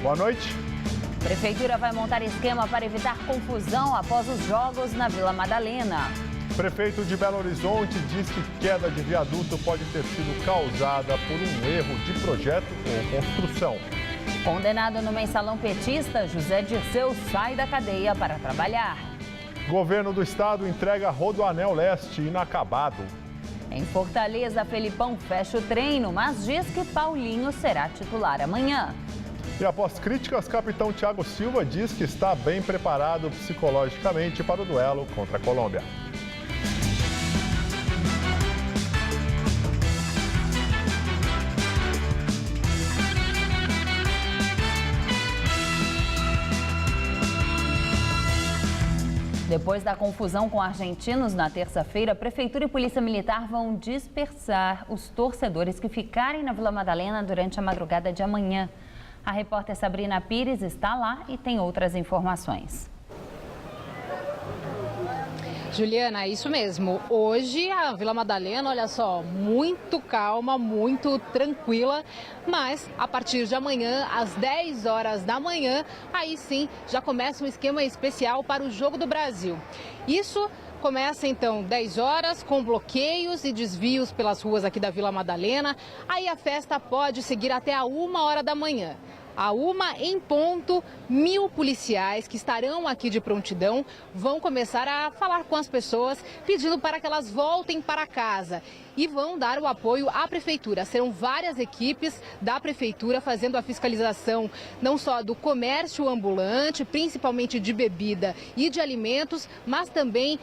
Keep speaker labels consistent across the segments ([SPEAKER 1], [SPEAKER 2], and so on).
[SPEAKER 1] Boa noite.
[SPEAKER 2] Prefeitura vai montar esquema para evitar confusão após os jogos na Vila Madalena.
[SPEAKER 1] Prefeito de Belo Horizonte diz que queda de viaduto pode ter sido causada por um erro de projeto ou construção.
[SPEAKER 2] Condenado no mensalão petista, José Dirceu sai da cadeia para trabalhar.
[SPEAKER 1] Governo do estado entrega Rodoanel Leste inacabado.
[SPEAKER 2] Em Fortaleza, Felipão fecha o treino, mas diz que Paulinho será titular amanhã.
[SPEAKER 1] E após críticas, capitão Thiago Silva diz que está bem preparado psicologicamente para o duelo contra a Colômbia.
[SPEAKER 2] Depois da confusão com argentinos na terça-feira, Prefeitura e Polícia Militar vão dispersar os torcedores que ficarem na Vila Madalena durante a madrugada de amanhã. A repórter Sabrina Pires está lá e tem outras informações.
[SPEAKER 3] Juliana, é isso mesmo. Hoje a Vila Madalena, olha só, muito calma, muito tranquila, mas a partir de amanhã, às 10 horas da manhã, aí sim já começa um esquema especial para o Jogo do Brasil. Isso começa então 10 horas com bloqueios e desvios pelas ruas aqui da Vila Madalena. Aí a festa pode seguir até a 1 hora da manhã. A 1 em ponto, 1000 policiais que estarão aqui de prontidão vão começar a falar com as pessoas, pedindo para que elas voltem para casa. E vão dar o apoio à Prefeitura. Serão várias equipes da Prefeitura fazendo a fiscalização, não só do comércio ambulante, principalmente de bebida e de alimentos, mas também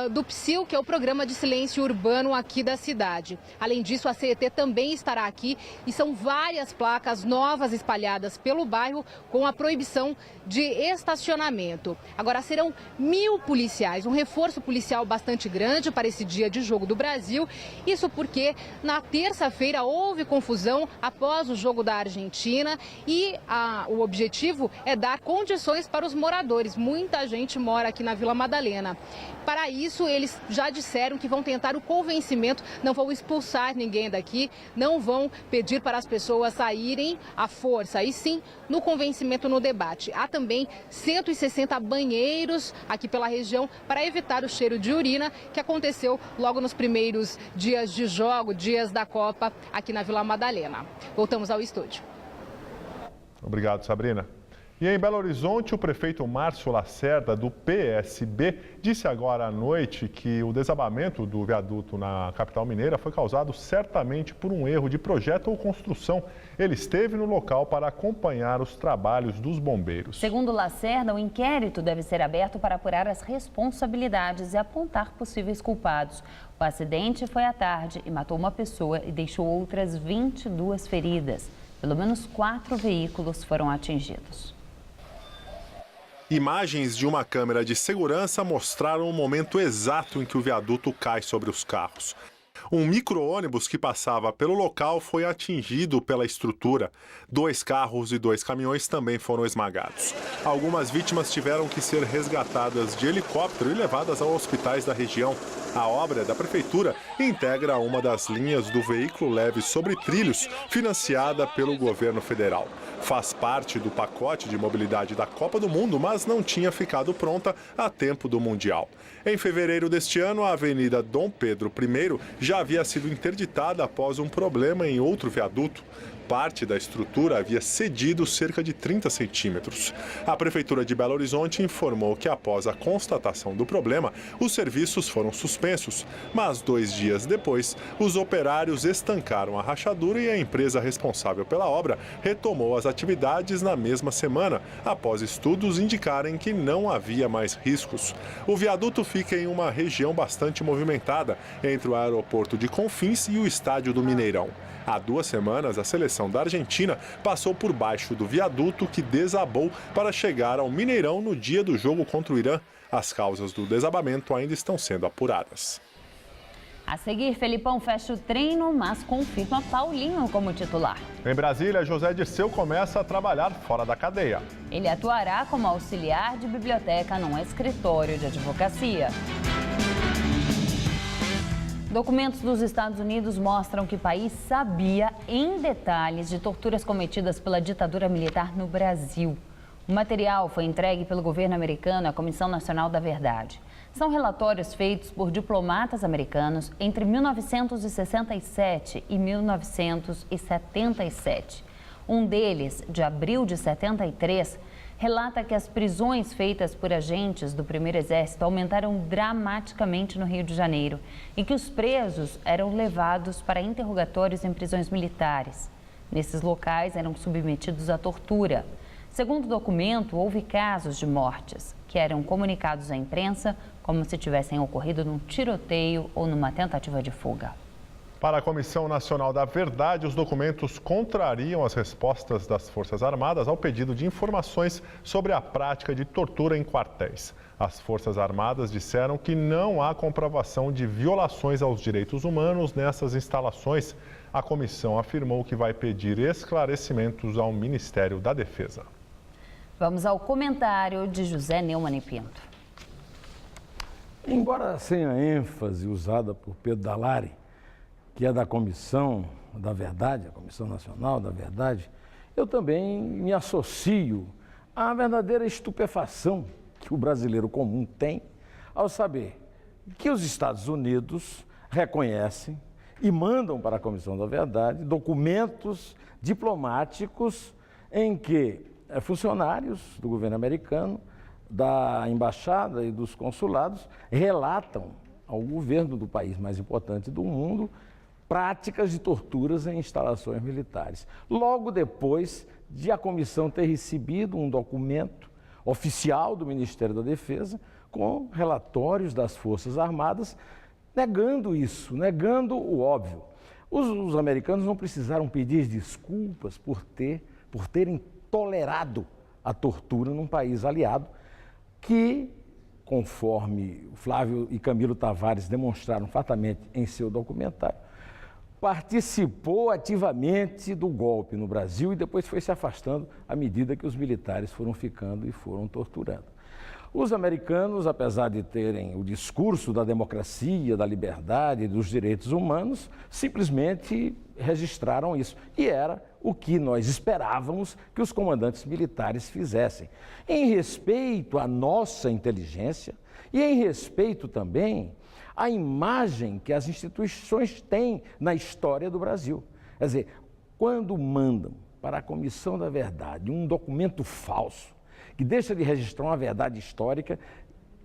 [SPEAKER 3] do PSIL, que é o Programa de Silêncio Urbano aqui da cidade. Além disso, a CET também estará aqui e são várias placas novas espalhadas pelo bairro com a proibição de estacionamento. Agora serão 1000 policiais, um reforço policial bastante grande para esse dia de Jogo do Brasil. Isso porque na terça-feira houve confusão após o jogo da Argentina e o objetivo é dar condições para os moradores. Muita gente mora aqui na Vila Madalena. Para isso, eles já disseram que vão tentar o convencimento, não vão expulsar ninguém daqui, não vão pedir para as pessoas saírem à força, e sim no convencimento, no debate. Há também 160 banheiros aqui pela região para evitar o cheiro de urina que aconteceu logo nos primeiros dias de jogo, dias da Copa aqui na Vila Madalena. Voltamos ao estúdio.
[SPEAKER 1] Obrigado, Sabrina. E em Belo Horizonte, o prefeito Márcio Lacerda, do PSB, disse agora à noite que o desabamento do viaduto na capital mineira foi causado certamente por um erro de projeto ou construção. Ele esteve no local para acompanhar os trabalhos dos bombeiros.
[SPEAKER 2] Segundo Lacerda, o inquérito deve ser aberto para apurar as responsabilidades e apontar possíveis culpados. O acidente foi à tarde e matou uma pessoa e deixou outras 22 feridas. Pelo menos 4 veículos foram atingidos.
[SPEAKER 1] Imagens de uma câmera de segurança mostraram o momento exato em que o viaduto cai sobre os carros. Um micro-ônibus que passava pelo local foi atingido pela estrutura. 2 carros e 2 caminhões também foram esmagados. Algumas vítimas tiveram que ser resgatadas de helicóptero e levadas a hospitais da região. A obra da Prefeitura integra uma das linhas do veículo leve sobre trilhos, financiada pelo governo federal. Faz parte do pacote de mobilidade da Copa do Mundo, mas não tinha ficado pronta a tempo do Mundial. Em fevereiro deste ano, a Avenida Dom Pedro I já havia sido interditada após um problema em outro viaduto. Parte da estrutura havia cedido cerca de 30 centímetros. A Prefeitura de Belo Horizonte informou que após a constatação do problema, os serviços foram suspensos. Mas 2 dias depois, os operários estancaram a rachadura e a empresa responsável pela obra retomou as atividades na mesma semana, após estudos indicarem que não havia mais riscos. O viaduto fica em uma região bastante movimentada, entre o aeroporto de Confins e o estádio do Mineirão. Há 2 semanas, a seleção da Argentina passou por baixo do viaduto que desabou para chegar ao Mineirão no dia do jogo contra o Irã. As causas do desabamento ainda estão sendo apuradas.
[SPEAKER 2] A seguir, Felipão fecha o treino, mas confirma Paulinho como titular.
[SPEAKER 1] Em Brasília, José Dirceu começa a trabalhar fora da cadeia.
[SPEAKER 2] Ele atuará como auxiliar de biblioteca num escritório de advocacia. Documentos dos Estados Unidos mostram que o país sabia em detalhes de torturas cometidas pela ditadura militar no Brasil. O material foi entregue pelo governo americano à Comissão Nacional da Verdade. São relatórios feitos por diplomatas americanos entre 1967 e 1977. Um deles, de abril de 73, relata que as prisões feitas por agentes do Primeiro Exército aumentaram dramaticamente no Rio de Janeiro e que os presos eram levados para interrogatórios em prisões militares. Nesses locais eram submetidos à tortura. Segundo o documento, houve casos de mortes que eram comunicados à imprensa como se tivessem ocorrido num tiroteio ou numa tentativa de fuga.
[SPEAKER 1] Para a Comissão Nacional da Verdade, os documentos contrariam as respostas das Forças Armadas ao pedido de informações sobre a prática de tortura em quartéis. As Forças Armadas disseram que não há comprovação de violações aos direitos humanos nessas instalações. A comissão afirmou que vai pedir esclarecimentos ao Ministério da Defesa.
[SPEAKER 2] Vamos ao comentário de José Neumann e Pinto.
[SPEAKER 4] Embora sem a ênfase usada por Pedro Dallari, que é da Comissão da Verdade, a Comissão Nacional da Verdade, eu também me associo à verdadeira estupefação que o brasileiro comum tem ao saber que os Estados Unidos reconhecem e mandam para a Comissão da Verdade documentos diplomáticos em que funcionários do governo americano, da embaixada e dos consulados relatam ao governo do país mais importante do mundo práticas de torturas em instalações militares. Logo depois de a comissão ter recebido um documento oficial do Ministério da Defesa com relatórios das Forças Armadas negando isso, negando o óbvio. Os americanos não precisaram pedir desculpas por terem tolerado a tortura num país aliado que, conforme Flávio e Camilo Tavares demonstraram fartamente em seu documentário, participou ativamente do golpe no Brasil e depois foi se afastando à medida que os militares foram ficando e foram torturando. Os americanos, apesar de terem o discurso da democracia, da liberdade e dos direitos humanos, simplesmente registraram isso. E era o que nós esperávamos que os comandantes militares fizessem. Em respeito à nossa inteligência e em respeito também à imagem que as instituições têm na história do Brasil. Quer dizer, quando mandam para a Comissão da Verdade um documento falso, que deixa de registrar uma verdade histórica,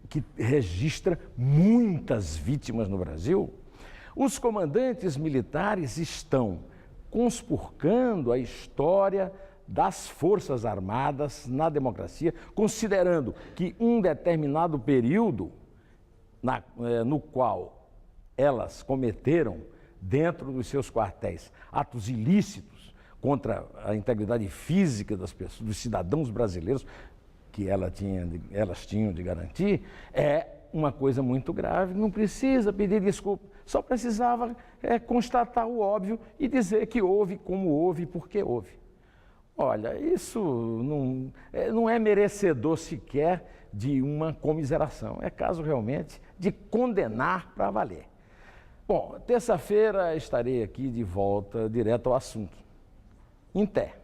[SPEAKER 4] que registra muitas vítimas no Brasil, os comandantes militares estão conspurcando a história das Forças Armadas na democracia, considerando que um determinado período no qual elas cometeram, dentro dos seus quartéis, atos ilícitos contra a integridade física das pessoas, dos cidadãos brasileiros, que elas tinham de garantir, é uma coisa muito grave. Não precisa pedir desculpa, só precisava constatar o óbvio e dizer que houve, como houve e por que houve. Olha, isso não é merecedor sequer de uma comiseração, é caso realmente de condenar para valer. Bom, terça-feira estarei aqui de volta direto ao assunto. Em pé.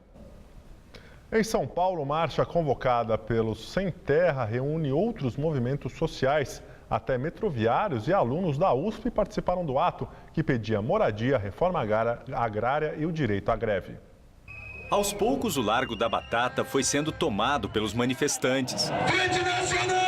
[SPEAKER 1] Em São Paulo, marcha convocada pelos Sem Terra reúne outros movimentos sociais. Até metroviários e alunos da USP participaram do ato, que pedia moradia, reforma agrária e o direito à greve.
[SPEAKER 5] Aos poucos, o Largo da Batata foi sendo tomado pelos manifestantes.
[SPEAKER 6] Rede Nacional!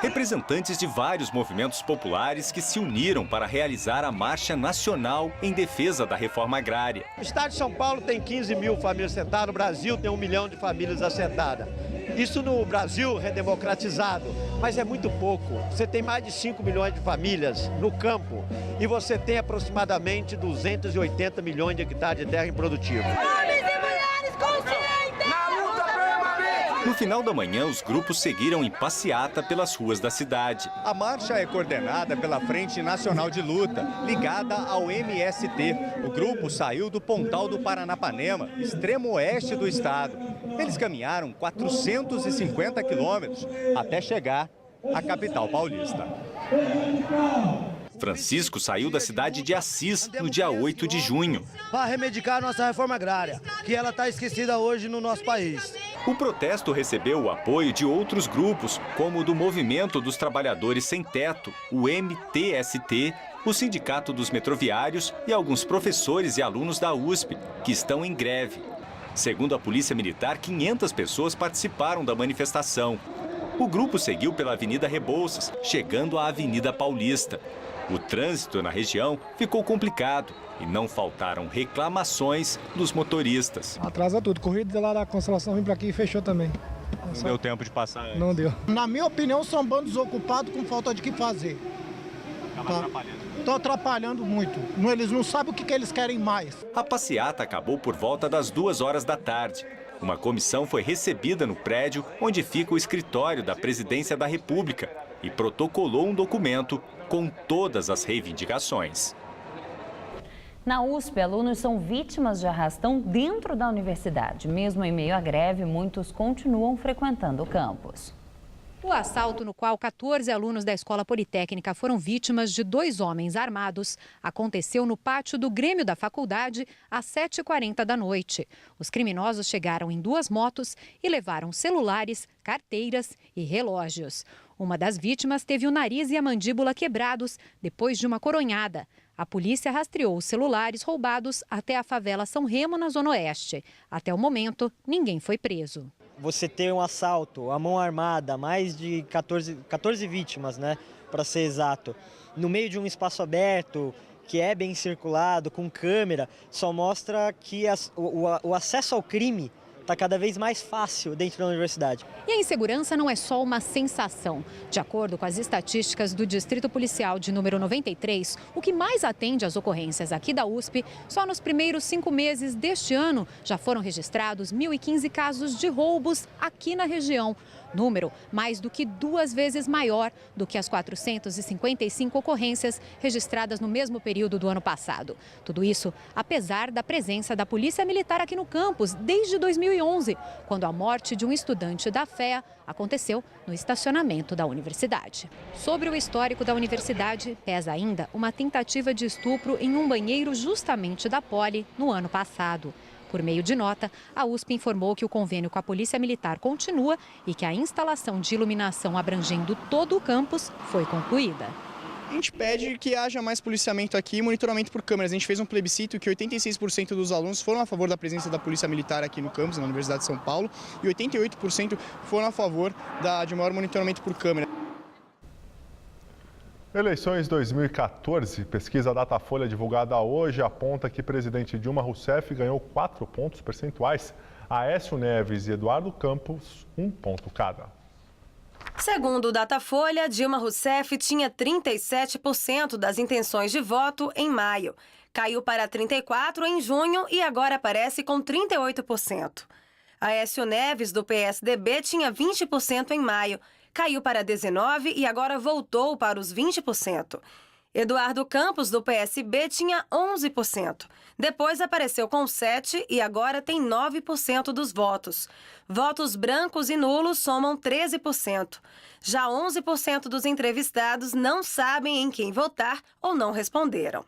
[SPEAKER 5] Representantes de vários movimentos populares que se uniram para realizar a Marcha Nacional em defesa da reforma agrária.
[SPEAKER 7] O estado de São Paulo tem 15 mil famílias assentadas, o Brasil tem 1 milhão de famílias assentadas. Isso no Brasil redemocratizado, mas é muito pouco. Você tem mais de 5 milhões de famílias no campo e você tem aproximadamente 280 milhões de hectares de terra improdutiva.
[SPEAKER 6] Homens e mulheres conscientes! Na luta permanente!
[SPEAKER 5] No final da manhã, os grupos seguiram em passeata pelas ruas da cidade.
[SPEAKER 8] A marcha é coordenada pela Frente Nacional de Luta, ligada ao MST. O grupo saiu do Pontal do Paranapanema, extremo oeste do estado. Eles caminharam 450 quilômetros até chegar à capital paulista.
[SPEAKER 5] Francisco saiu da cidade de Assis no dia 8 de junho.
[SPEAKER 9] Para reivindicar a nossa reforma agrária, que ela está esquecida hoje no nosso país.
[SPEAKER 5] O protesto recebeu o apoio de outros grupos, como o do Movimento dos Trabalhadores Sem Teto, o MTST, o Sindicato dos Metroviários e alguns professores e alunos da USP, que estão em greve. Segundo a Polícia Militar, 500 pessoas participaram da manifestação. O grupo seguiu pela Avenida Rebouças, chegando à Avenida Paulista. O trânsito na região ficou complicado e não faltaram reclamações dos motoristas.
[SPEAKER 10] Atrasa tudo. Corrida lá da Consolação vim para aqui e fechou também.
[SPEAKER 8] Não deu tempo de passar antes.
[SPEAKER 10] Não deu. Na minha opinião, são bandos ocupados com falta de que fazer.
[SPEAKER 8] Acaba atrapalhando.
[SPEAKER 10] Estão atrapalhando muito. Eles não sabem o que eles querem mais.
[SPEAKER 5] A passeata acabou por volta das 2 horas da tarde. Uma comissão foi recebida no prédio onde fica o escritório da Presidência da República e protocolou um documento com todas as reivindicações.
[SPEAKER 2] Na USP, alunos são vítimas de arrastão dentro da universidade. Mesmo em meio à greve, muitos continuam frequentando o campus.
[SPEAKER 11] O assalto no qual 14 alunos da Escola Politécnica foram vítimas de 2 homens armados aconteceu no pátio do Grêmio da faculdade às 7h40 da noite. Os criminosos chegaram em 2 motos e levaram celulares, carteiras e relógios. Uma das vítimas teve o nariz e a mandíbula quebrados depois de uma coronhada. A polícia rastreou os celulares roubados até a favela São Remo, na Zona Oeste. Até o momento, ninguém foi preso.
[SPEAKER 12] Você ter um assalto, a mão armada, mais de 14 vítimas, né, para ser exato, no meio de um espaço aberto, que é bem circulado, com câmera, só mostra que o acesso ao crime está cada vez mais fácil dentro da universidade.
[SPEAKER 11] E a insegurança não é só uma sensação. De acordo com as estatísticas do Distrito Policial de número 93, o que mais atende às ocorrências aqui da USP, só nos primeiros 5 meses deste ano já foram registrados 1.015 casos de roubos aqui na região. Número mais do que 2 vezes maior do que as 455 ocorrências registradas no mesmo período do ano passado. Tudo isso apesar da presença da Polícia Militar aqui no campus desde 2011, quando a morte de um estudante da FEA aconteceu no estacionamento da universidade. Sobre o histórico da universidade, pesa ainda uma tentativa de estupro em um banheiro justamente da Poli no ano passado. Por meio de nota, a USP informou que o convênio com a Polícia Militar continua e que a instalação de iluminação abrangendo todo o campus foi concluída.
[SPEAKER 13] A gente pede que haja mais policiamento aqui e monitoramento por câmeras. A gente fez um plebiscito que 86% dos alunos foram a favor da presença da Polícia Militar aqui no campus, na Universidade de São Paulo, e 88% foram a favor de maior monitoramento por câmera.
[SPEAKER 1] Eleições 2014, pesquisa Datafolha divulgada hoje aponta que presidente Dilma Rousseff ganhou 4 pontos percentuais, Aécio Neves e Eduardo Campos 1 ponto cada.
[SPEAKER 14] Segundo o Datafolha, Dilma Rousseff tinha 37% das intenções de voto em maio. Caiu para 34% em junho e agora aparece com 38%. Aécio Neves, do PSDB, tinha 20% em maio. Caiu para 19% e agora voltou para os 20%. Eduardo Campos, do PSB, tinha 11%. Depois apareceu com 7% e agora tem 9% dos votos. Votos brancos e nulos somam 13%. Já 11% dos entrevistados não sabem em quem votar ou não responderam.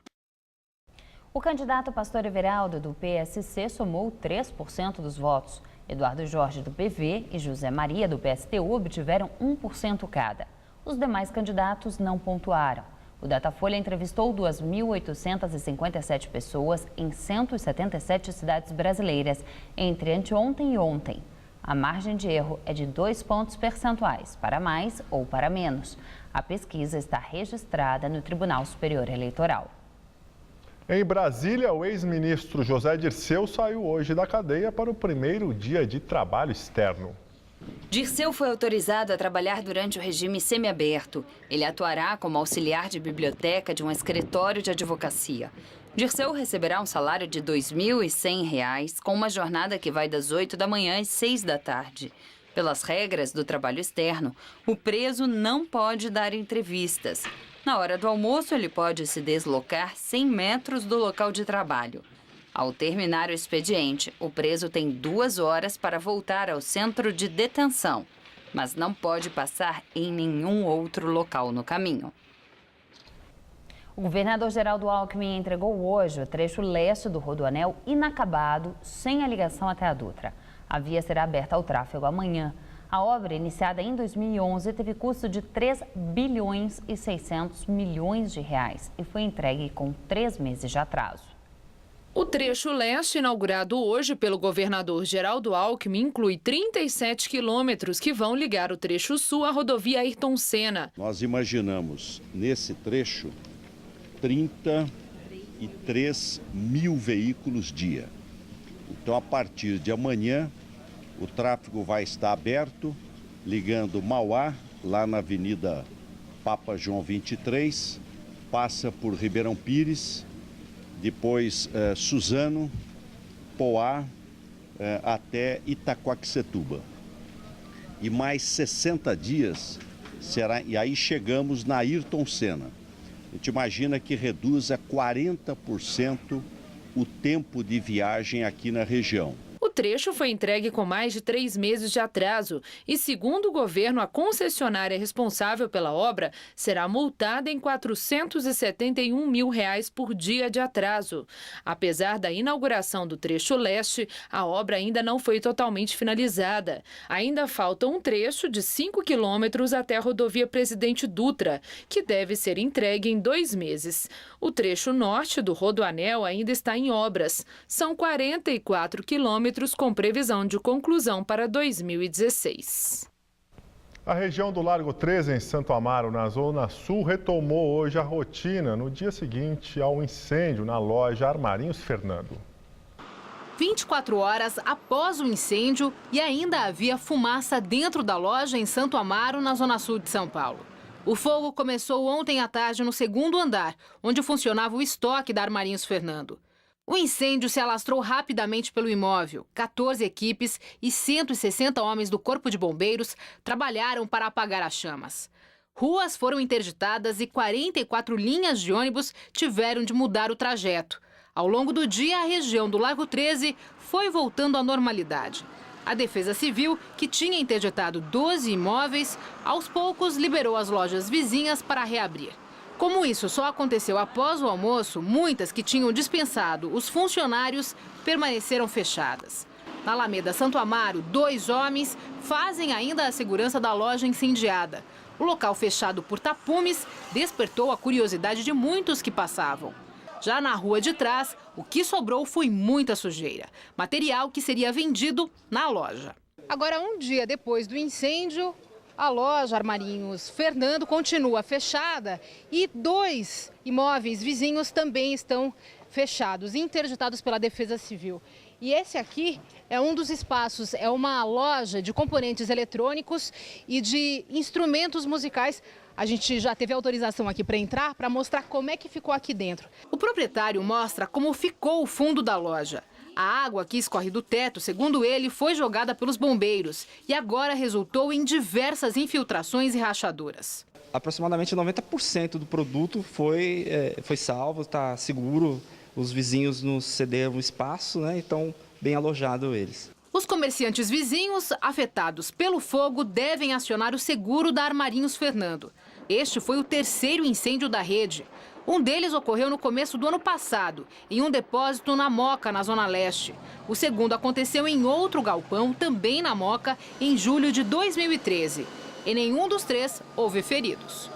[SPEAKER 2] O candidato Pastor Everaldo, do PSC, somou 3% dos votos. Eduardo Jorge, do PV, e José Maria, do PSTU, obtiveram 1% cada. Os demais candidatos não pontuaram. O Datafolha entrevistou 2.857 pessoas em 177 cidades brasileiras, entre anteontem e ontem. A margem de erro é de 2 pontos percentuais, para mais ou para menos. A pesquisa está registrada no Tribunal Superior Eleitoral.
[SPEAKER 1] Em Brasília, o ex-ministro José Dirceu saiu hoje da cadeia para o primeiro dia de trabalho externo.
[SPEAKER 15] Dirceu foi autorizado a trabalhar durante o regime semiaberto. Ele atuará como auxiliar de biblioteca de um escritório de advocacia. Dirceu receberá um salário de R$ 2.100, com uma jornada que vai das 8 da manhã às 6 da tarde. Pelas regras do trabalho externo, o preso não pode dar entrevistas. Na hora do almoço, ele pode se deslocar 100 metros do local de trabalho. Ao terminar o expediente, o preso tem 2 horas para voltar ao centro de detenção, mas não pode passar em nenhum outro local no caminho.
[SPEAKER 2] O governador Geraldo Alckmin entregou hoje o trecho leste do Rodoanel inacabado, sem a ligação até a Dutra. A via será aberta ao tráfego amanhã. A obra, iniciada em 2011, teve custo de 3 bilhões e 600 milhões de reais e foi entregue com 3 meses de atraso.
[SPEAKER 16] O trecho leste, inaugurado hoje pelo governador Geraldo Alckmin, inclui 37 quilômetros que vão ligar o trecho sul à rodovia Ayrton Senna.
[SPEAKER 17] Nós imaginamos nesse trecho 33 mil veículos dia. Então, a partir de amanhã, o tráfego vai estar aberto, ligando Mauá, lá na Avenida Papa João 23, passa por Ribeirão Pires, depois Suzano, Poá, até Itaquaquecetuba. E mais 60 dias, e aí chegamos na Ayrton Senna. A gente imagina que reduz a 40% o tempo de viagem aqui na região.
[SPEAKER 16] O trecho foi entregue com mais de 3 meses de atraso e, segundo o governo, a concessionária responsável pela obra será multada em R$ 471 mil por dia de atraso. Apesar da inauguração do trecho leste, a obra ainda não foi totalmente finalizada. Ainda falta um trecho de 5 quilômetros até a rodovia Presidente Dutra, que deve ser entregue em 2 meses. O trecho norte do Rodoanel ainda está em obras. São 44 quilômetros com previsão de conclusão para 2016.
[SPEAKER 1] A região do Largo 13, em Santo Amaro, na Zona Sul, retomou hoje a rotina no dia seguinte ao incêndio na loja Armarinhos Fernando.
[SPEAKER 3] 24 horas após o incêndio e ainda havia fumaça dentro da loja em Santo Amaro, na Zona Sul de São Paulo. O fogo começou ontem à tarde no 2º andar, onde funcionava o estoque da Armarinhos Fernando. O incêndio se alastrou rapidamente pelo imóvel. 14 equipes e 160 homens do Corpo de Bombeiros trabalharam para apagar as chamas. Ruas foram interditadas e 44 linhas de ônibus tiveram de mudar o trajeto. Ao longo do dia, a região do Largo 13 foi voltando à normalidade. A Defesa Civil, que tinha interditado 12 imóveis, aos poucos liberou as lojas vizinhas para reabrir. Como isso só aconteceu após o almoço, muitas que tinham dispensado os funcionários permaneceram fechadas. Na Alameda Santo Amaro, 2 homens fazem ainda a segurança da loja incendiada. O local fechado por tapumes despertou a curiosidade de muitos que passavam. Já na rua de trás, o que sobrou foi muita sujeira, material que seria vendido na loja. Agora, um dia depois do incêndio, a loja Armarinhos Fernando continua fechada e 2 imóveis vizinhos também estão fechados, interditados pela Defesa Civil. E esse aqui é um dos espaços, é uma loja de componentes eletrônicos e de instrumentos musicais. A gente já teve autorização aqui para entrar, para mostrar como é que ficou aqui dentro. O proprietário mostra como ficou o fundo da loja. A água que escorre do teto, segundo ele, foi jogada pelos bombeiros e agora resultou em diversas infiltrações e rachaduras.
[SPEAKER 18] Aproximadamente 90% do produto foi salvo, está seguro. Os vizinhos nos cederam espaço, né? Então, bem alojado eles.
[SPEAKER 3] Os comerciantes vizinhos afetados pelo fogo devem acionar o seguro da Armarinhos Fernando. Este foi o 3º incêndio da rede. Um deles ocorreu no começo do ano passado, em um depósito na Moca, na Zona Leste. O segundo aconteceu em outro galpão, também na Moca, em julho de 2013. Em nenhum dos 3 houve feridos.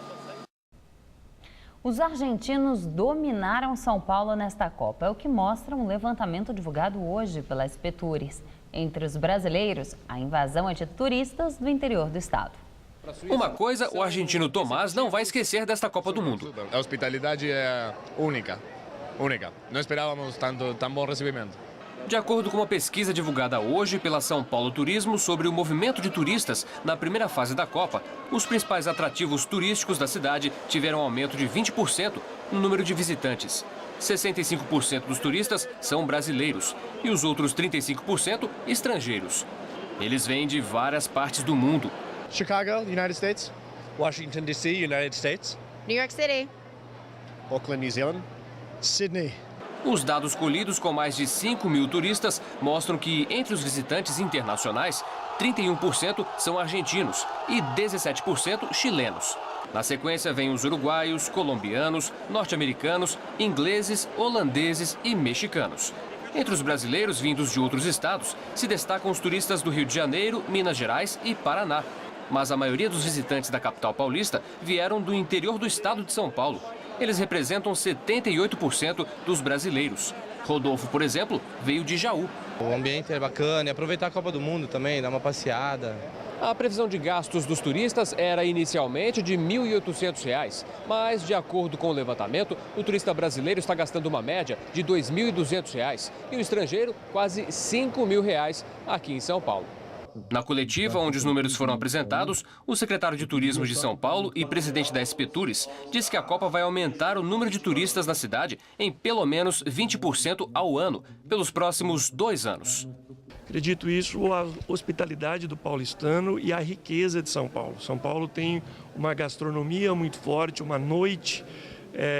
[SPEAKER 2] Os argentinos dominaram São Paulo nesta Copa. É o que mostra um levantamento divulgado hoje pela SP Tours. Entre os brasileiros, a invasão é de turistas do interior do estado.
[SPEAKER 19] Uma coisa, o argentino Tomás não vai esquecer desta Copa do Mundo.
[SPEAKER 20] A hospitalidade é única. Não esperávamos tão bom recebimento.
[SPEAKER 19] De acordo com uma pesquisa divulgada hoje pela São Paulo Turismo sobre o movimento de turistas na primeira fase da Copa, os principais atrativos turísticos da cidade tiveram um aumento de 20% no número de visitantes. 65% dos turistas são brasileiros e os outros 35% estrangeiros. Eles vêm de várias partes do mundo.
[SPEAKER 20] Chicago, United States.
[SPEAKER 21] Washington, D.C., United States.
[SPEAKER 22] New York City.
[SPEAKER 20] Auckland, New Zealand.
[SPEAKER 21] Sydney.
[SPEAKER 19] Os dados colhidos com mais de 5 mil turistas mostram que, entre os visitantes internacionais, 31% são argentinos e 17% chilenos. Na sequência, vêm os uruguaios, colombianos, norte-americanos, ingleses, holandeses e mexicanos. Entre os brasileiros vindos de outros estados, se destacam os turistas do Rio de Janeiro, Minas Gerais e Paraná. Mas a maioria dos visitantes da capital paulista vieram do interior do estado de São Paulo. Eles representam 78% dos brasileiros. Rodolfo, por exemplo, veio de Jaú.
[SPEAKER 21] O ambiente é bacana e aproveitar a Copa do Mundo também, dar uma passeada.
[SPEAKER 19] A previsão de gastos dos turistas era inicialmente de R$ 1.800, mas, de acordo com o levantamento, o turista brasileiro está gastando uma média de R$ 2.200 e o estrangeiro quase R$ 5.000 aqui em São Paulo. Na coletiva, onde os números foram apresentados, o secretário de Turismo de São Paulo e presidente da SP Tours disse que a Copa vai aumentar o número de turistas na cidade em pelo menos 20% ao ano, pelos próximos 2 anos.
[SPEAKER 22] Acredito isso, a hospitalidade do paulistano e a riqueza de São Paulo. São Paulo tem uma gastronomia muito forte, uma noite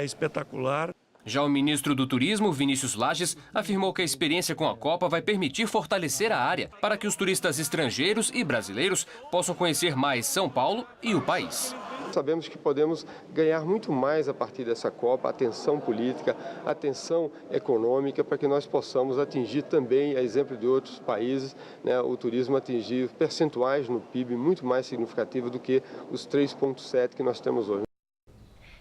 [SPEAKER 22] espetacular.
[SPEAKER 19] Já o ministro do Turismo, Vinícius Lages, afirmou que a experiência com a Copa vai permitir fortalecer a área para que os turistas estrangeiros e brasileiros possam conhecer mais São Paulo e o país.
[SPEAKER 23] Sabemos que podemos ganhar muito mais a partir dessa Copa, atenção política, atenção econômica, para que nós possamos atingir também, a exemplo de outros países, o turismo atingir percentuais no PIB muito mais significativos do que os 3,7 que nós temos hoje.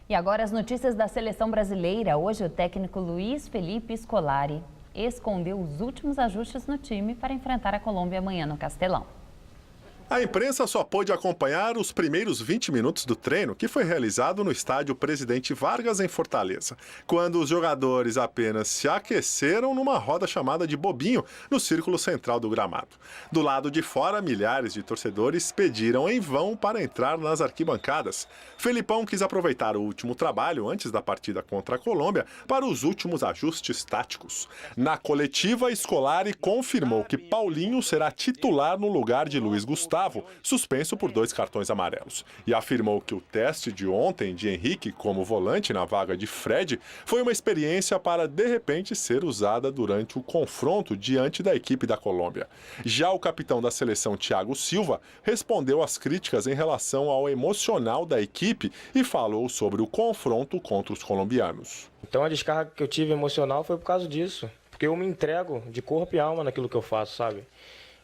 [SPEAKER 2] E agora as notícias da seleção brasileira. Hoje o técnico Luiz Felipe Scolari escondeu os últimos ajustes no time para enfrentar a Colômbia amanhã no Castelão.
[SPEAKER 1] A imprensa só pôde acompanhar os primeiros 20 minutos do treino, que foi realizado no estádio Presidente Vargas, em Fortaleza, quando os jogadores apenas se aqueceram numa roda chamada de bobinho no círculo central do gramado. Do lado de fora, milhares de torcedores pediram em vão para entrar nas arquibancadas. Felipão quis aproveitar o último trabalho, antes da partida contra a Colômbia, para os últimos ajustes táticos. Na coletiva, Scolari confirmou que Paulinho será titular no lugar de Luiz Gustavo, suspenso por 2 cartões amarelos, e afirmou que o teste de ontem de Henrique como volante na vaga de Fred foi uma experiência para, de repente, ser usada durante o confronto diante da equipe da Colômbia. Já o capitão da seleção, Thiago Silva, respondeu às críticas em relação ao emocional da equipe e falou sobre o confronto contra os colombianos.
[SPEAKER 24] Então a descarga que eu tive emocional foi por causa disso, porque eu me entrego de corpo e alma naquilo que eu faço, sabe?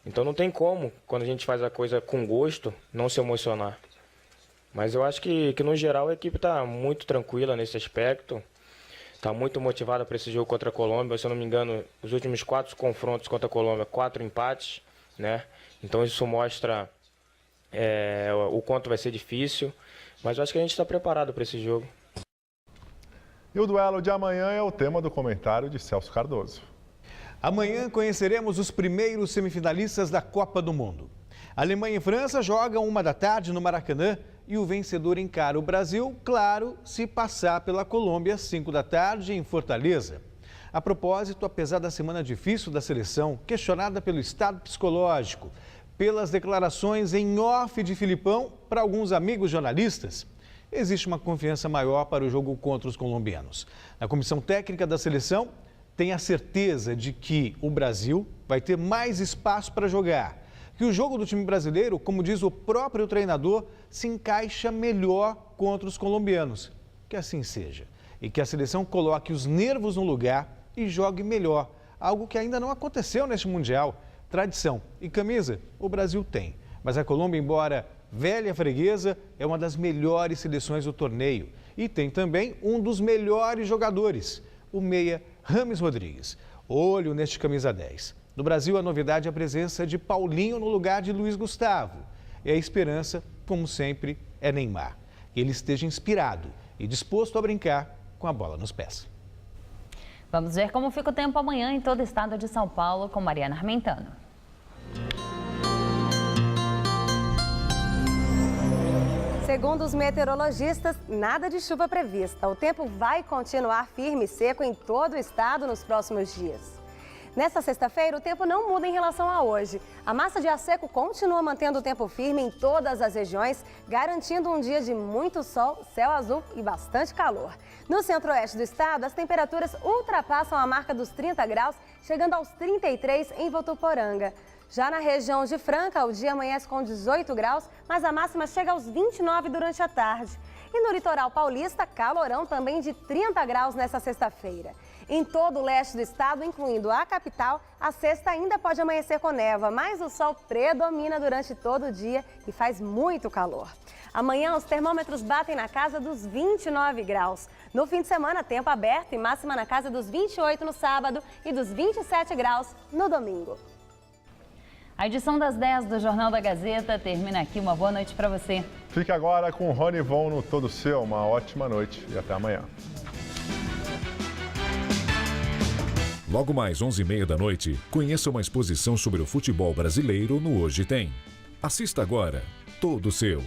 [SPEAKER 24] Então não tem como, quando a gente faz a coisa com gosto, não se emocionar. Mas eu acho que no geral a equipe está muito tranquila nesse aspecto. Está muito motivada para esse jogo contra a Colômbia. Se eu não me engano, os últimos 4 confrontos contra a Colômbia, 4 empates, né? Então isso mostra o quanto vai ser difícil. Mas eu acho que a gente está preparado para esse jogo.
[SPEAKER 1] E o duelo de amanhã é o tema do comentário de Celso Cardoso.
[SPEAKER 25] Amanhã conheceremos os primeiros semifinalistas da Copa do Mundo. Alemanha e França jogam 13h no Maracanã e o vencedor encara o Brasil, claro, se passar pela Colômbia às 17h em Fortaleza. A propósito, apesar da semana difícil da seleção, questionada pelo estado psicológico, pelas declarações em off de Filipão para alguns amigos jornalistas, existe uma confiança maior para o jogo contra os colombianos. Na comissão técnica da seleção, tem a certeza de que o Brasil vai ter mais espaço para jogar, que o jogo do time brasileiro, como diz o próprio treinador, se encaixa melhor contra os colombianos. Que assim seja. E que a seleção coloque os nervos no lugar e jogue melhor, algo que ainda não aconteceu neste Mundial. Tradição e camisa o Brasil tem, mas a Colômbia, embora velha freguesa, é uma das melhores seleções do torneio e tem também um dos melhores jogadores, o meia Rames Rodrigues. Olho neste camisa 10. No Brasil, a novidade é a presença de Paulinho no lugar de Luiz Gustavo. E a esperança, como sempre, é Neymar. Que ele esteja inspirado e disposto a brincar com a bola nos pés.
[SPEAKER 2] Vamos ver como fica o tempo amanhã em todo o estado de São Paulo com Mariana Armentano.
[SPEAKER 14] Segundo os meteorologistas, nada de chuva prevista. O tempo vai continuar firme e seco em todo o estado nos próximos dias.
[SPEAKER 4] Nessa sexta-feira, o tempo não muda em relação a hoje. A massa de ar seco continua mantendo o tempo firme em todas as regiões, garantindo um dia de muito sol, céu azul e bastante calor. No centro-oeste do estado, as temperaturas ultrapassam a marca dos 30 graus, chegando aos 33 em Votuporanga. Já na região de Franca, o dia amanhece com 18 graus, mas a máxima chega aos 29 durante a tarde. E no litoral paulista, calorão também de 30 graus nessa sexta-feira. Em todo o leste do estado, incluindo a capital, a sexta ainda pode amanhecer com névoa, mas o sol predomina durante todo o dia e faz muito calor. Amanhã, os termômetros batem na casa dos 29 graus. No fim de semana, tempo aberto e máxima na casa dos 28 no sábado e dos 27 graus no domingo.
[SPEAKER 2] A edição das 10 do Jornal da Gazeta termina aqui. Uma boa noite para você.
[SPEAKER 1] Fique agora com o Rony Von no Todo Seu. Uma ótima noite e até amanhã.
[SPEAKER 6] Logo mais 11h30 da noite, conheça uma exposição sobre o futebol brasileiro no Hoje Tem. Assista agora, Todo Seu.